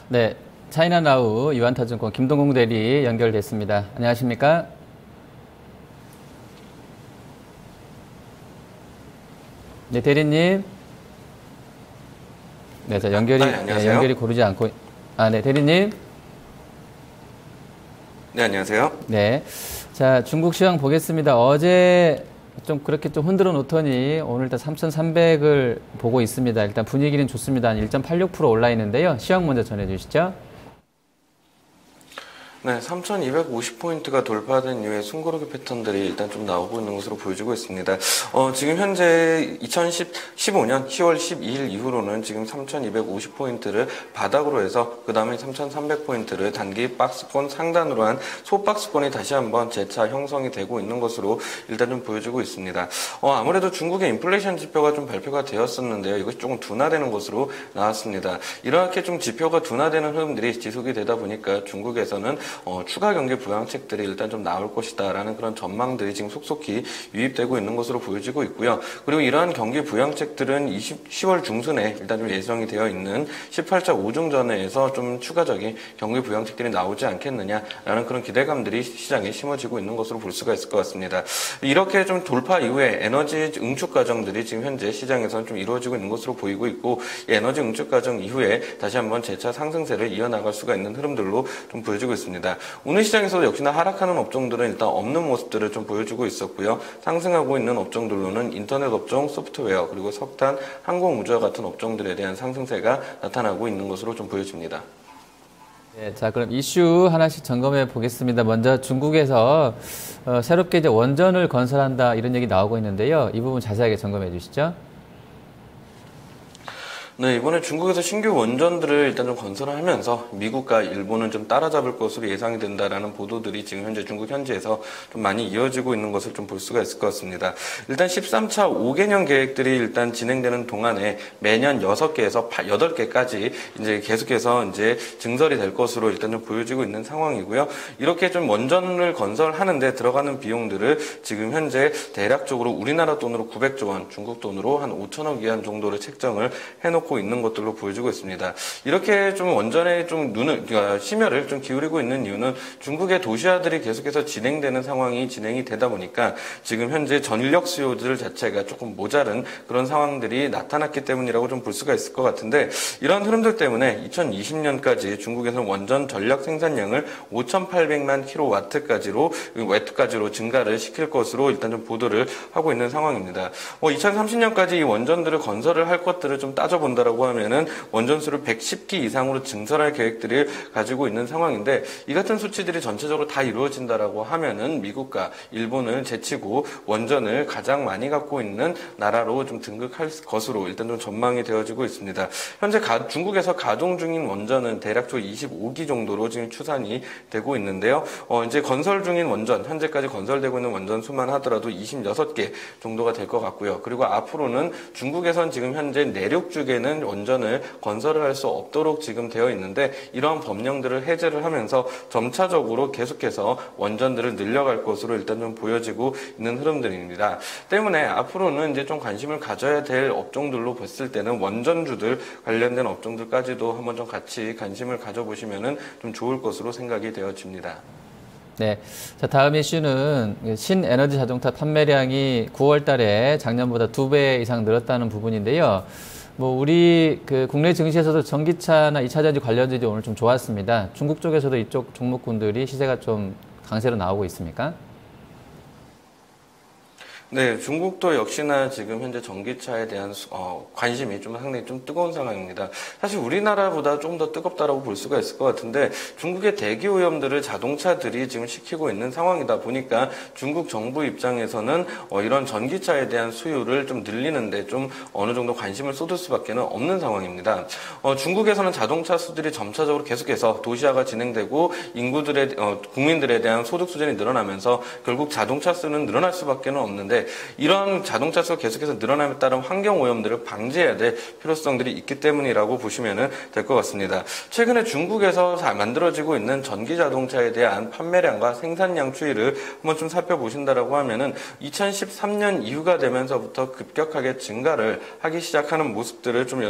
네, 차이나나우 유한타증권 김동공 대리 연결됐습니다. 안녕하십니까? 네, 대리님. 네, 자, 연결이 고르지 않고. 네, 대리님. 네, 안녕하세요. 네. 자, 중국 시황 보겠습니다. 어제 좀 그렇게 좀 흔들어 놓더니 오늘 다 3,300을 보고 있습니다. 일단 분위기는 좋습니다. 한 1.86% 올라 있는데요. 시황 먼저 전해 주시죠. 네, 3,250포인트가 돌파된 이후에 숨고르기 패턴들이 일단 좀 나오고 있는 것으로 보여지고 있습니다. 지금 현재 2015년 10월 12일 이후로는 지금 3,250포인트를 바닥으로 해서 그 다음에 3,300포인트를 단기 박스권 상단으로 한 소박스권이 다시 한번 재차 형성이 되고 있는 것으로 일단 좀 보여지고 있습니다. 아무래도 중국의 인플레이션 지표가 좀 발표가 되었었는데요. 이것이 조금 둔화되는 것으로 나왔습니다. 이렇게 좀 지표가 둔화되는 흐름들이 지속이 되다 보니까 중국에서는 추가 경기 부양책들이 일단 좀 나올 것이다라는 그런 전망들이 지금 속속히 유입되고 있는 것으로 보여지고 있고요. 그리고 이러한 경기 부양책들은 10월 중순에 일단 좀 예정이 되어 있는 18차 5중전에서 좀 추가적인 경기 부양책들이 나오지 않겠느냐라는 그런 기대감들이 시장에 심어지고 있는 것으로 볼 수가 있을 것 같습니다. 이렇게 좀 돌파 이후에 에너지 응축 과정들이 지금 현재 시장에서는 좀 이루어지고 있는 것으로 보이고 있고, 이 에너지 응축 과정 이후에 다시 한번 재차 상승세를 이어나갈 수가 있는 흐름들로 좀 보여지고 있습니다. 오늘 시장에서도 역시나 하락하는 업종들은 일단 없는 모습들을 좀 보여주고 있었고요. 상승하고 있는 업종들로는 인터넷 업종, 소프트웨어, 그리고 석탄, 항공우주와 같은 업종들에 대한 상승세가 나타나고 있는 것으로 좀 보여집니다. 네, 자, 그럼 이슈 하나씩 점검해 보겠습니다. 먼저 중국에서 새롭게 이제 원전을 건설한다 이런 얘기 나오고 있는데요. 이 부분 자세하게 점검해 주시죠. 네, 이번에 중국에서 신규 원전들을 일단 좀 건설을 하면서 미국과 일본은 좀 따라잡을 것으로 예상이 된다라는 보도들이 지금 현재 중국 현지에서 좀 많이 이어지고 있는 것을 좀 볼 수가 있을 것 같습니다. 일단 13차 5개년 계획들이 일단 진행되는 동안에 매년 6개에서 8개까지 이제 계속해서 이제 증설이 될 것으로 일단 좀 보여지고 있는 상황이고요. 이렇게 좀 원전을 건설하는데 들어가는 비용들을 지금 현재 대략적으로 우리나라 돈으로 900조 원, 중국 돈으로 한 5천억 위안 정도를 책정을 해놓고 있는 것들로 보여지고 있습니다. 이렇게 좀 원전에 좀 심혈을 좀 기울이고 있는 이유는 중국의 도시화들이 계속해서 진행되는 상황이 진행이 되다 보니까 지금 현재 전력 수요들 자체가 조금 모자른 그런 상황들이 나타났기 때문이라고 좀 볼 수가 있을 것 같은데, 이런 흐름들 때문에 2020년까지 중국에서는 원전 전력 생산량을 5,800만 킬로와트까지로 증가를 시킬 것으로 일단 좀 보도를 하고 있는 상황입니다. 2030년까지 이 원전들을 건설을 할 것들을 좀 따져본다라고 하면은 원전수를 110기 이상으로 증설할 계획들을 가지고 있는 상황인데, 이 같은 수치들이 전체적으로 다 이루어진다라고 하면은 미국과 일본을 제치고 원전을 가장 많이 갖고 있는 나라로 좀 등극할 것으로 일단 좀 전망이 되어지고 있습니다. 현재 중국에서 가동 중인 원전은 대략적으로 25기 정도로 지금 추산이 되고 있는데요. 이제 건설 중인 원전, 현재까지 건설되고 있는 원전 수만 하더라도 26개 정도가 될 것 같고요. 그리고 앞으로는 중국에선 지금 현재 내륙 쪽에는 원전을 건설을 할 수 없도록 지금 되어 있는데, 이러한 법령들을 해제를 하면서 점차적으로 계속해서 원전들을 늘려갈 것으로 일단 좀 보여지고 있는 흐름들입니다. 때문에 앞으로는 이제 좀 관심을 가져야 될 업종들로 봤을 때는 원전주들 관련된 업종들까지도 한번 좀 같이 관심을 가져보시면은 좀 좋을 것으로 생각이 되어집니다. 네. 자, 다음 이슈는 신에너지 자동차 판매량이 9월 달에 작년보다 2배 이상 늘었다는 부분인데요. 우리 국내 증시에서도 전기차나 2차전지 관련주들이 오늘 좀 좋았습니다. 중국 쪽에서도 이쪽 종목군들이 시세가 좀 강세로 나오고 있습니까? 네, 중국도 역시나 지금 현재 전기차에 대한 관심이 좀 상당히 좀 뜨거운 상황입니다. 사실 우리나라보다 조금 더 뜨겁다라고 볼 수가 있을 것 같은데, 중국의 대기 오염들을 자동차들이 지금 시키고 있는 상황이다 보니까 중국 정부 입장에서는 이런 전기차에 대한 수요를 좀 늘리는데 좀 어느 정도 관심을 쏟을 수밖에 없는 상황입니다. 중국에서는 자동차 수들이 점차적으로 계속해서 도시화가 진행되고 국민들에 대한 소득 수준이 늘어나면서 결국 자동차 수는 늘어날 수밖에 없는데, 이런 자동차 수가 계속해서 늘어남에 따른 환경 오염들을 방지해야 될 필요성들이 있기 때문이라고 보시면 될 것 같습니다. 최근에 중국에서 만들어지고 있는 전기 자동차에 대한 판매량과 생산량 추이를 한번 좀 살펴보신다라고 하면은 2013년 이후가 되면서부터 급격하게 증가를 하기 시작하는 모습들을 좀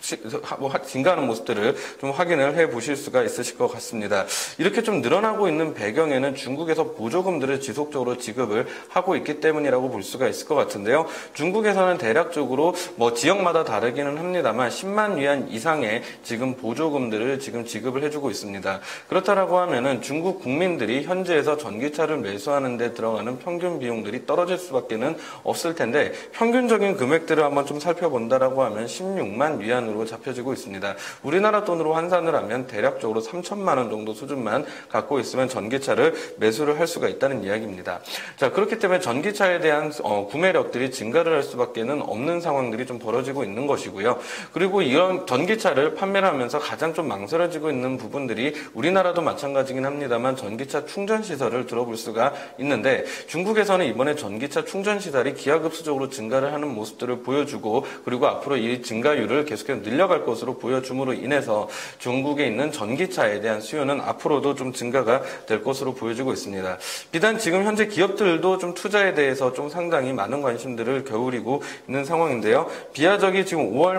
증가하는 모습들을 좀 확인을 해 보실 수가 있으실 것 같습니다. 이렇게 좀 늘어나고 있는 배경에는 중국에서 보조금들을 지속적으로 지급을 하고 있기 때문이라고 볼 수가 있을 것 같은데요. 중국에서는 대략적으로 지역마다 다르기는 합니다만 10만 위안 이상의 지금 보조금들을 지금 지급을 해주고 있습니다. 그렇다라고 하면은 중국 국민들이 현지에서 전기차를 매수하는 데 들어가는 평균 비용들이 떨어질 수밖에는 없을 텐데 평균적인 금액들을 한번 좀 살펴본다라고 하면 16만 위안으로 잡혀지고 있습니다. 우리나라 돈으로 환산을 하면 대략적으로 3천만 원 정도 수준만 갖고 있으면 전기차를 매수를 할 수가 있다는 이야기입니다. 자, 그렇기 때문에 전기차에 대한 구매력들이 증가를 할 수밖에는 없는 상황들이 좀 벌어지고 있는 것이고요. 그리고 이런 전기차를 판매를 하면서 가장 좀 망설여지고 있는 부분들이 우리나라도 마찬가지긴 합니다만 전기차 충전 시설을 들어볼 수가 있는데 중국에서는 이번에 전기차 충전 시설이 기하급수적으로 증가를 하는 모습들을 보여주고 그리고 앞으로 이 증가율을 계속해서 늘려갈 것으로 보여줌으로 인해서 중국에 있는 전기차에 대한 수요는 앞으로도 좀 증가가 될 것으로 보여지고 있습니다. 비단 지금 현재 기업들도 좀 투자에 대해서 좀 상당히 많은 관심들을 겨울이고 있는 상황인데요. 비아적이 지금 5월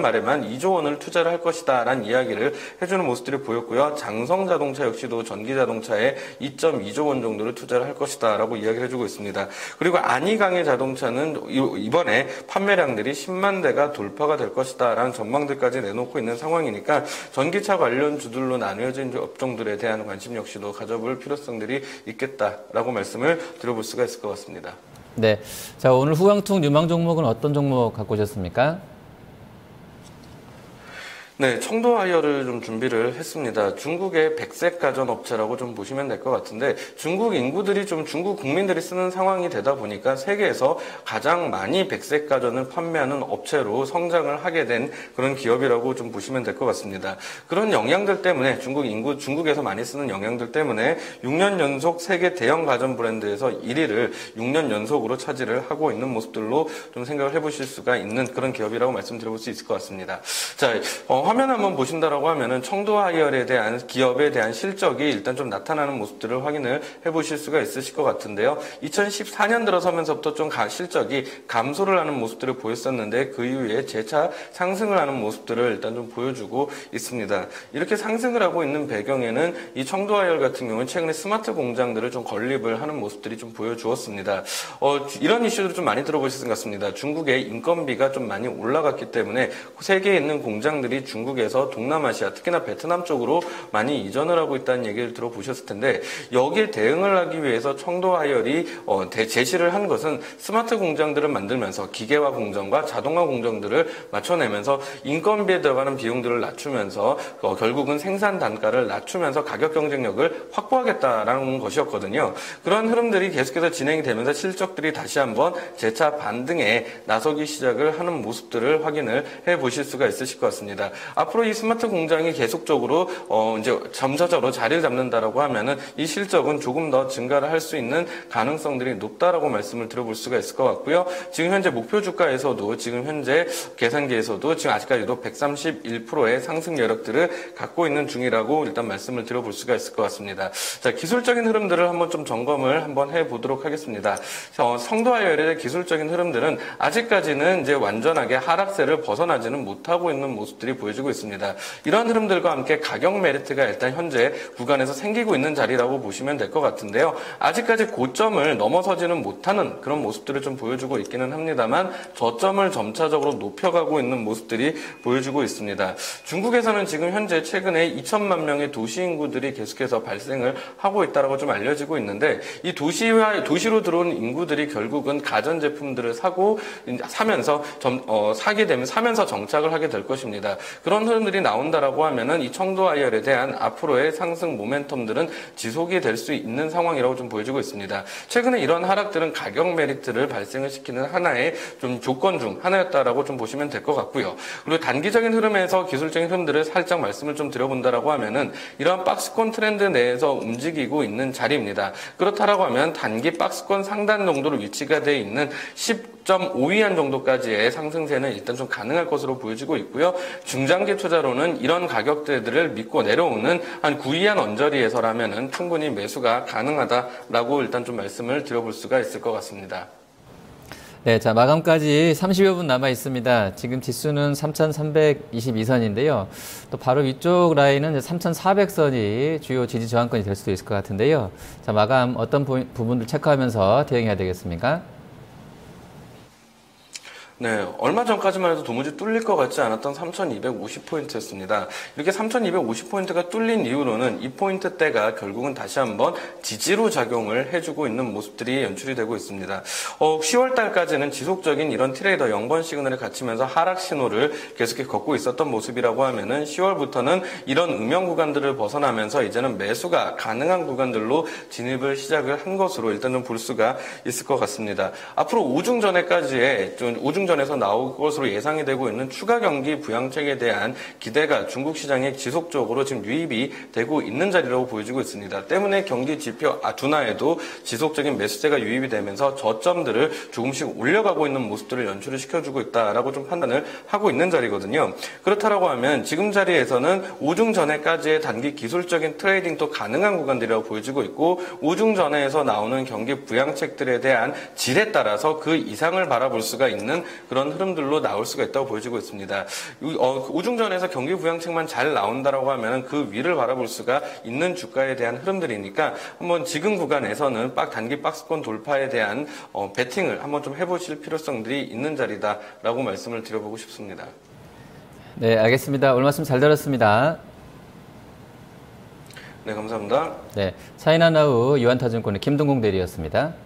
말에만 2조 원을 투자를 할 것이다라는 이야기를 해주는 모습들이 보였고요. 장성자동차 역시도 전기자동차에 2.2조 원 정도를 투자를 할 것이다라고 이야기를 해주고 있습니다. 그리고 안희강의 자동차는 이번에 판매량들이 10만 대가 돌파가 될 것이다라는 전망들까지 내놓고 있는 상황이니까 전기차 관련주들로 나뉘어진 업종들에 대한 관심 역시도 가져볼 필요성들이 있겠다라고 말씀을 드려볼 수가 있을 것 같습니다. 네, 자 오늘 후광통 유망 종목은 어떤 종목 갖고 오셨습니까? 네, 청도 와이어를 좀 준비를 했습니다. 중국의 백색 가전 업체라고 좀 보시면 될 것 같은데 중국 인구들이 좀 중국 국민들이 쓰는 상황이 되다 보니까 세계에서 가장 많이 백색 가전을 판매하는 업체로 성장을 하게 된 그런 기업이라고 좀 보시면 될 것 같습니다. 그런 영향들 때문에 중국에서 많이 쓰는 영향들 때문에 6년 연속 세계 대형 가전 브랜드에서 1위를 6년 연속으로 차지를 하고 있는 모습들로 좀 생각을 해보실 수가 있는 그런 기업이라고 말씀드려볼 수 있을 것 같습니다. 자, 화면 한번 보신다라고 하면은 청도 하이얼에 대한 기업에 대한 실적이 일단 좀 나타나는 모습들을 확인을 해보실 수가 있으실 것 같은데요. 2014년 들어서면서부터 좀 실적이 감소를 하는 모습들을 보였었는데 그 이후에 재차 상승을 하는 모습들을 일단 좀 보여주고 있습니다. 이렇게 상승을 하고 있는 배경에는 이 청도 하이얼 같은 경우는 최근에 스마트 공장들을 좀 건립을 하는 모습들이 좀 보여주었습니다. 이런 이슈들을 좀 많이 들어보실 것 같습니다. 중국의 인건비가 좀 많이 올라갔기 때문에 세계에 있는 공장들이 중국에서 동남아시아, 특히나 베트남 쪽으로 많이 이전을 하고 있다는 얘기를 들어보셨을 텐데 여기에 대응을 하기 위해서 청도 하이얼이 제시를 한 것은 스마트 공장들을 만들면서 기계화 공정과 자동화 공정들을 맞춰내면서 인건비에 들어가는 비용들을 낮추면서 결국은 생산 단가를 낮추면서 가격 경쟁력을 확보하겠다라는 것이었거든요. 그런 흐름들이 계속해서 진행이 되면서 실적들이 다시 한번 재차 반등에 나서기 시작을 하는 모습들을 확인을 해보실 수가 있으실 것 같습니다. 앞으로 이 스마트 공장이 계속적으로 이제 점차적으로 자리를 잡는다라고 하면은 이 실적은 조금 더 증가를 할 수 있는 가능성들이 높다라고 말씀을 드려볼 수가 있을 것 같고요. 지금 현재 목표 주가에서도 지금 현재 계산기에서도 지금 아직까지도 131%의 상승 여력들을 갖고 있는 중이라고 일단 말씀을 드려볼 수가 있을 것 같습니다. 자, 기술적인 흐름들을 한번 좀 점검을 한번 해보도록 하겠습니다. 청도 하이얼의 기술적인 흐름들은 아직까지는 이제 완전하게 하락세를 벗어나지는 못하고 있는 모습들이 보여지고 있습니다. 이러한 흐름들과 함께 가격 메리트가 일단 현재 구간에서 생기고 있는 자리라고 보시면 될 것 같은데요. 아직까지 고점을 넘어서지는 못하는 그런 모습들을 좀 보여주고 있기는 합니다만 저점을 점차적으로 높여가고 있는 모습들이 보여주고 있습니다. 중국에서는 지금 현재 최근에 2천만 명의 도시 인구들이 계속해서 발생을 하고 있다고 좀 알려지고 있는데 이 도시로 들어온 인구들이 결국은 가전제품들을 사게 되면 사면서 정착을 하게 될 것입니다. 그런 흐름들이 나온다라고 하면은 이 청도 하이얼에 대한 앞으로의 상승 모멘텀들은 지속이 될 수 있는 상황이라고 좀 보여지고 있습니다. 최근에 이런 하락들은 가격 메리트를 발생을 시키는 하나의 좀 조건 중 하나였다라고 좀 보시면 될 것 같고요. 그리고 단기적인 흐름에서 기술적인 흐름들을 살짝 말씀을 좀 드려본다라고 하면은 이러한 박스권 트렌드 내에서 움직이고 있는 자리입니다. 그렇다라고 하면 단기 박스권 상단 정도로 위치가 되어 있는 10.5위안 정도까지의 상승세는 일단 좀 가능할 것으로 보여지고 있고요. 중장기 투자로는 이런 가격대들을 믿고 내려오는 한 9위안 언저리에서라면은 충분히 매수가 가능하다라고 일단 좀 말씀을 드려볼 수가 있을 것 같습니다. 네, 자, 마감까지 30여 분 남아 있습니다. 지금 지수는 3,322선인데요. 또 바로 위쪽 라인은 3,400선이 주요 지지 저항권이 될 수도 있을 것 같은데요. 자, 마감 어떤 부분들 체크하면서 대응해야 되겠습니까? 네, 얼마 전까지만 해도 도무지 뚫릴 것 같지 않았던 3,250포인트였습니다. 이렇게 3,250포인트가 뚫린 이후로는 이 포인트대가 결국은 다시 한번 지지로 작용을 해주고 있는 모습들이 연출이 되고 있습니다. 10월 달까지는 지속적인 이런 트레이더 0번 시그널을 갖추면서 하락 신호를 계속해 걷고 있었던 모습이라고 하면은 10월부터는 이런 음영 구간들을 벗어나면서 이제는 매수가 가능한 구간들로 진입을 시작을 한 것으로 일단 좀 볼 수가 있을 것 같습니다. 앞으로 우중전에까지의 우중전에서 나올 것으로 예상이 되고 있는 추가 경기 부양책에 대한 기대가 중국 시장에 지속적으로 지금 유입이 되고 있는 자리라고 보여지고 있습니다. 때문에 경기 지표 둔화에도 지속적인 매수세가 유입이 되면서 저점들을 조금씩 올려가고 있는 모습들을 연출을 시켜주고 있다라고 좀 판단을 하고 있는 자리거든요. 그렇다라고 하면 지금 자리에서는 우중전에까지의 단기 기술적인 트레이딩도 가능한 구간들이라고 보여지고 있고 우중전에서 나오는 경기 부양책들에 대한 질에 따라서 그 이상을 바라볼 수가 있는 그런 흐름들로 나올 수가 있다고 보여지고 있습니다. 우중전에서 경기 부양책만 잘 나온다라고 하면 그 위를 바라볼 수가 있는 주가에 대한 흐름들이니까 한번 지금 구간에서는 단기 박스권 돌파에 대한 베팅을 한번 좀 해보실 필요성들이 있는 자리다라고 말씀을 드려보고 싶습니다. 네, 알겠습니다. 오늘 말씀 잘 들었습니다. 네, 감사합니다. 네, 차이나나우 유한타증권의 김동공 대리였습니다.